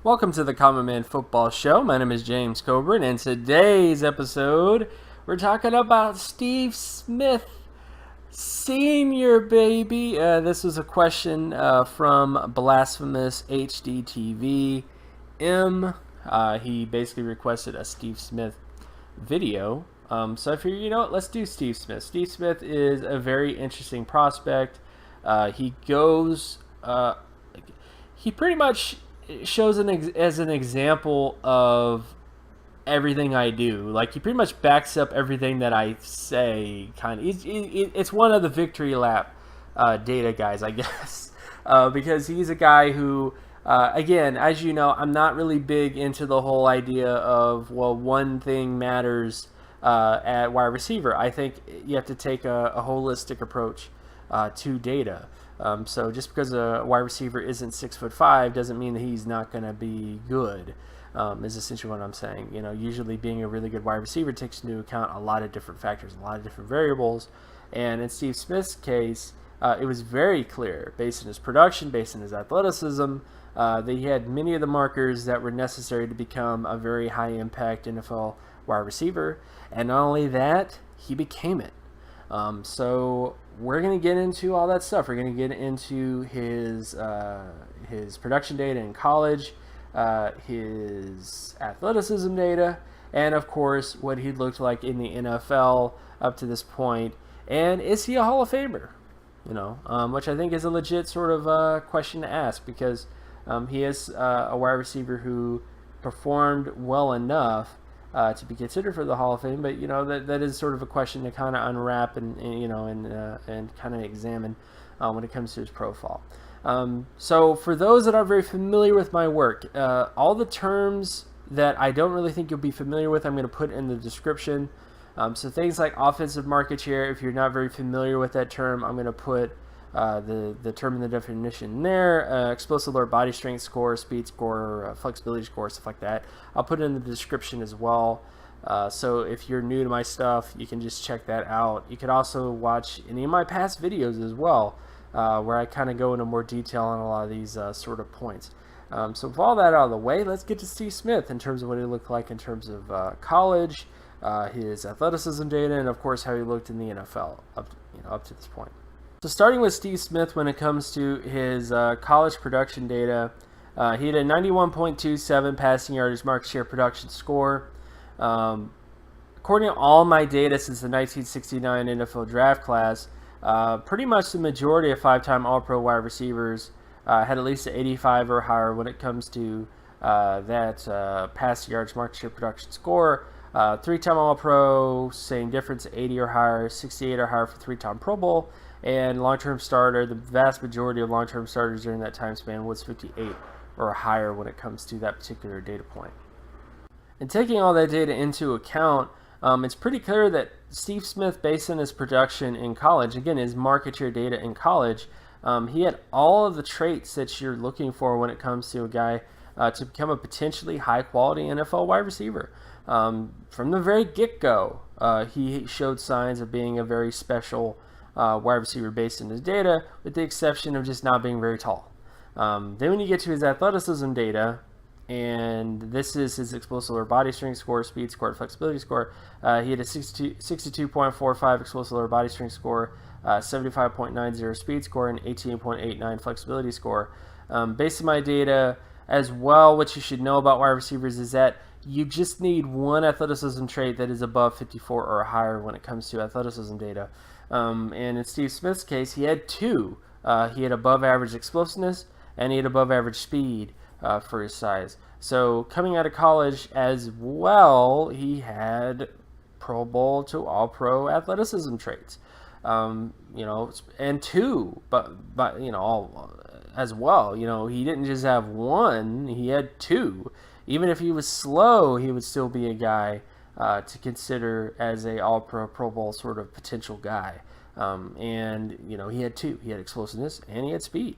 Welcome to the Common Man Football Show. My name is James Coburn, and today's episode, we're talking about Steve Smith Senior, baby. This was a question from Blasphemous HDTV M. He basically requested a Steve Smith video. So I figured, let's do Steve Smith. Steve Smith is a very interesting prospect. He pretty much shows as an example of everything I do. Like, he pretty much backs up everything that I say. It's one of the victory lap data guys, I guess, because he's a guy who, again, as you know, I'm not really big into the whole idea of, well, one thing matters at wide receiver. I think you have to take a holistic approach to data. So just because a wide receiver isn't 6'5" doesn't mean that he's not going to be good. Is essentially what I'm saying. Usually being a really good wide receiver takes into account a lot of different factors, a lot of different variables. And in Steve Smith's case, it was very clear, based on his production, based on his athleticism, that he had many of the markers that were necessary to become a very high-impact NFL wide receiver. And not only that, he became it. So we're going to get into all that stuff. We're going to get into his production data in college, his athleticism data, and of course what he looked like in the NFL up to this point. And is he a Hall of Famer? Which I think is a legit sort of question to ask, because he is a wide receiver who performed well enough to be considered for the Hall of Fame, but that is sort of a question to kind of unwrap and kind of examine when it comes to his profile. So for those that aren't very familiar with my work, all the terms that I don't really think you'll be familiar with, I'm going to put in the description. So things like offensive market share, if you're not very familiar with that term, I'm going to put the term in the definition there. Explosive lower body strength score, speed score, flexibility score, stuff like that. I'll put it in the description as well. So if you're new to my stuff, you can just check that out. You could also watch any of my past videos as well, where I kind of go into more detail on a lot of these sort of points. So with all that out of the way, let's get to Steve Smith in terms of what he looked like in terms of college, his athleticism data, and of course how he looked in the NFL up to this point. So starting with Steve Smith, when it comes to his college production data, he had a 91.27 passing yardage market share production score. According to all my data since the 1969 NFL draft class, pretty much the majority of five-time All-Pro wide receivers had at least an 85 or higher when it comes to that passing yardage market share production score. Three-time All-Pro, same difference, 80 or higher, 68 or higher for three-time Pro Bowl. And long-term starter, the vast majority of long-term starters during that time span was 58 or higher when it comes to that particular data point. And taking all that data into account, it's pretty clear that Steve Smith, based on his production in college, again, his market share data in college, he had all of the traits that you're looking for when it comes to a guy to become a potentially high-quality NFL wide receiver. From the very get-go, he showed signs of being a very special wide receiver based on his data, with the exception of just not being very tall. Then when you get to his athleticism data, and this is his explosive lower body strength score, speed score, flexibility score, he had a 62.45 explosive lower body strength score, 75.90 speed score, and 18.89 flexibility score. Based on my data as well, what you should know about wide receivers is that you just need one athleticism trait that is above 54 or higher when it comes to athleticism data. And in Steve Smith's case, he had two. He had above average explosiveness, and he had above average speed for his size. So coming out of college as well, he had Pro Bowl to All-Pro athleticism traits. And two, but all as well. He didn't just have one; he had two. Even if he was slow, he would still be a guy to consider as a All-Pro, Pro Bowl sort of potential guy. And he had two. He had explosiveness and he had speed.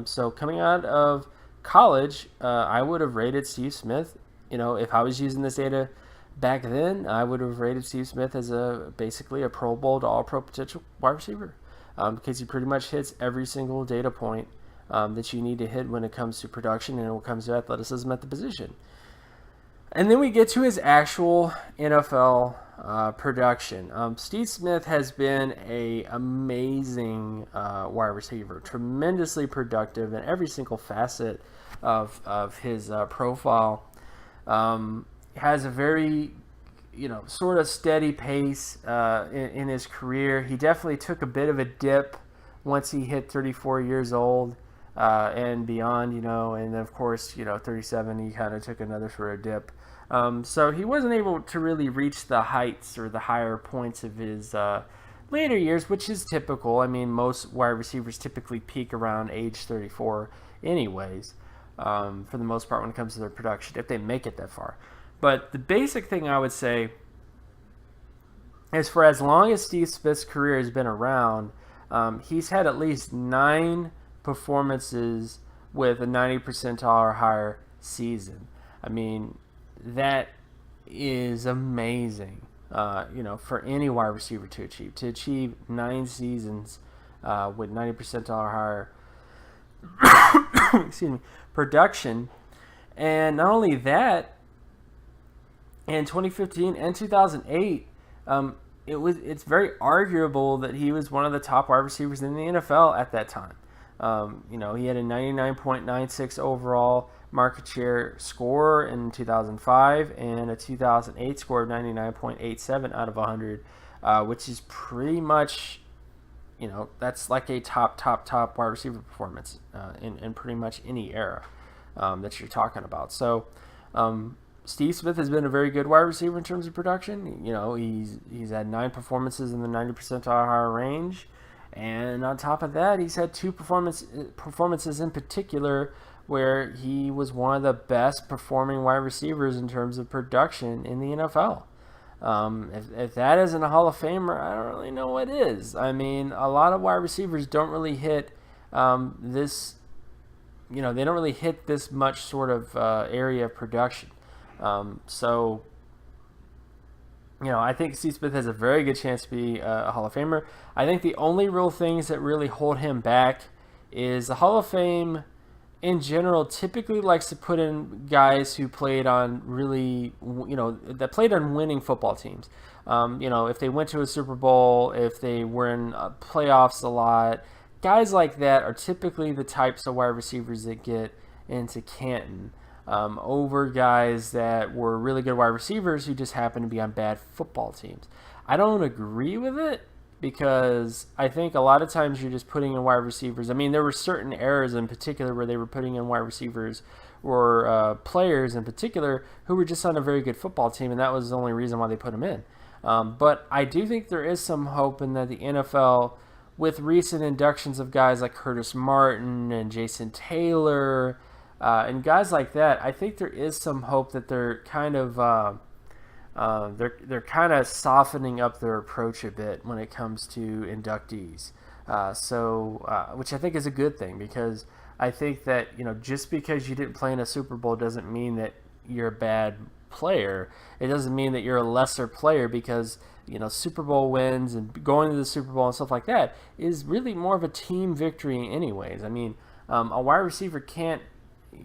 So coming out of college, I would have rated Steve Smith. If I was using this data back then, I would have rated Steve Smith as basically a Pro Bowl to All-Pro potential wide receiver, because he pretty much hits every single data point that you need to hit when it comes to production and when it comes to athleticism at the position. And then we get to his actual NFL production. Steve Smith has been an amazing wide receiver, tremendously productive in every single facet of his profile. Has a very, sort of steady pace in his career. He definitely took a bit of a dip once he hit 34 years old and beyond, and then of course, 37, he kind of took another sort of dip. So he wasn't able to really reach the heights or the higher points of his later years, which is typical. I mean, most wide receivers typically peak around age 34 anyways, for the most part when it comes to their production, if they make it that far. But the basic thing I would say is for as long as Steve Smith's career has been around, he's had at least 9 performances with a 90 percentile or higher season. I mean, that is amazing, for any wide receiver to achieve. To achieve 9 seasons with 90 percentile or higher excuse me, production. And not only that, in 2015 and 2008, it's very arguable that he was one of the top wide receivers in the NFL at that time. He had a 99.96 overall market share score in 2005 and a 2008 score of 99.87 out of 100, which is pretty much, that's like a top wide receiver performance in pretty much any era that you're talking about. So Steve Smith has been a very good wide receiver in terms of production. He's had 9 performances in the 90 percentile higher range. And on top of that, he's had 2 performances in particular where he was one of the best performing wide receivers in terms of production in the NFL. If that isn't a Hall of Famer, I don't really know what is. I mean, a lot of wide receivers don't really hit this, they don't really hit this much sort of area of production. So I think Steve Smith has a very good chance to be a Hall of Famer. I think the only real things that really hold him back is the Hall of Fame in general typically likes to put in guys who played on really, that played on winning football teams. If they went to a Super Bowl, if they were in playoffs a lot, guys like that are typically the types of wide receivers that get into Canton. Over guys that were really good wide receivers who just happen to be on bad football teams. I don't agree with it because I think a lot of times you're just putting in wide receivers. I mean, there were certain eras in particular where they were putting in wide receivers or players in particular who were just on a very good football team, and that was the only reason why they put them in. But I do think there is some hope in that the NFL, with recent inductions of guys like Curtis Martin and Jason Taylor, and guys like that, I think there is some hope that they're kind of they're kind of softening up their approach a bit when it comes to inductees. Which I think is a good thing, because I think that just because you didn't play in a Super Bowl doesn't mean that you're a bad player. It doesn't mean that you're a lesser player, because Super Bowl wins and going to the Super Bowl and stuff like that is really more of a team victory anyways. I mean, a wide receiver can't.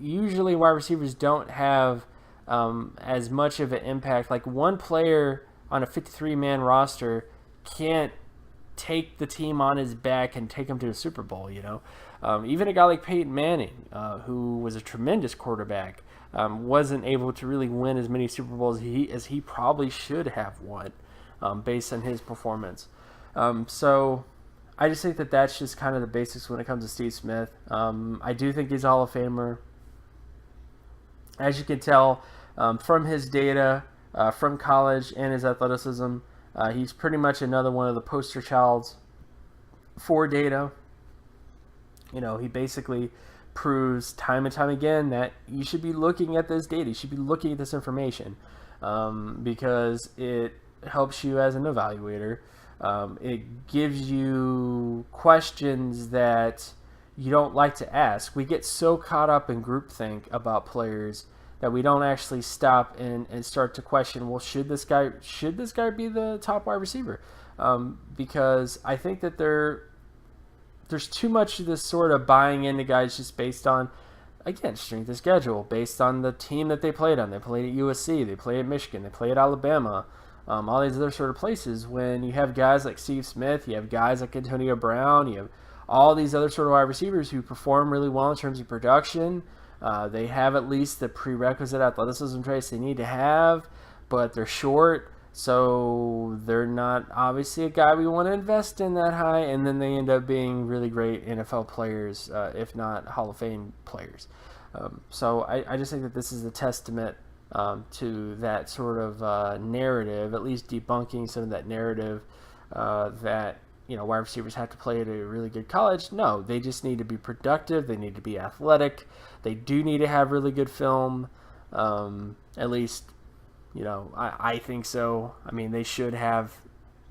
Usually wide receivers don't have as much of an impact. Like, one player on a 53-man roster can't take the team on his back and take them to a Super Bowl, Even a guy like Peyton Manning, who was a tremendous quarterback, wasn't able to really win as many Super Bowls as he probably should have won based on his performance. So I just think that that's just kind of the basics when it comes to Steve Smith. I do think he's a Hall of Famer. As you can tell from his data from college and his athleticism, he's pretty much another one of the poster childs for data. He basically proves time and time again that you should be looking at this data. You should be looking at this information because it helps you as an evaluator. It gives you questions that you don't like to ask. We get so caught up in groupthink about players that we don't actually stop and start to question, well, should this guy be the top wide receiver? Because I think that there's too much of this sort of buying into guys just based on, again, strength of schedule, based on the team that they played on. They played at USC, they played at Michigan, they played at Alabama, all these other sort of places. When you have guys like Steve Smith, you have guys like Antonio Brown, you have all these other sort of wide receivers who perform really well in terms of production. They have at least the prerequisite athleticism traits they need to have, but they're short. So they're not obviously a guy we want to invest in that high, and then they end up being really great NFL players, if not Hall of Fame players. So I just think that this is a testament to that sort of narrative, at least debunking some of that narrative that wide receivers have to play at a really good college. No, they just need to be productive. They need to be athletic. They do need to have really good film, at least. I think so. I mean, they should have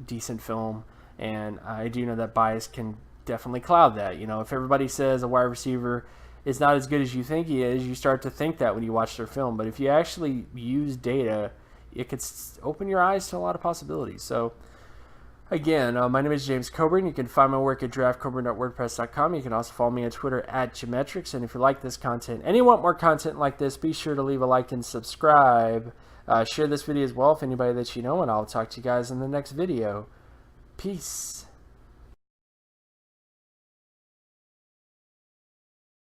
decent film, and I do know that bias can definitely cloud that. If everybody says a wide receiver is not as good as you think he is, you start to think that when you watch their film. But if you actually use data, it could open your eyes to a lot of possibilities. So, again, my name is James Coburn. You can find my work at draftcoburn.wordpress.com. You can also follow me on Twitter at Geometrics. And if you like this content and you want more content like this, be sure to leave a like and subscribe. Share this video as well with anybody that you know, and I'll talk to you guys in the next video. Peace.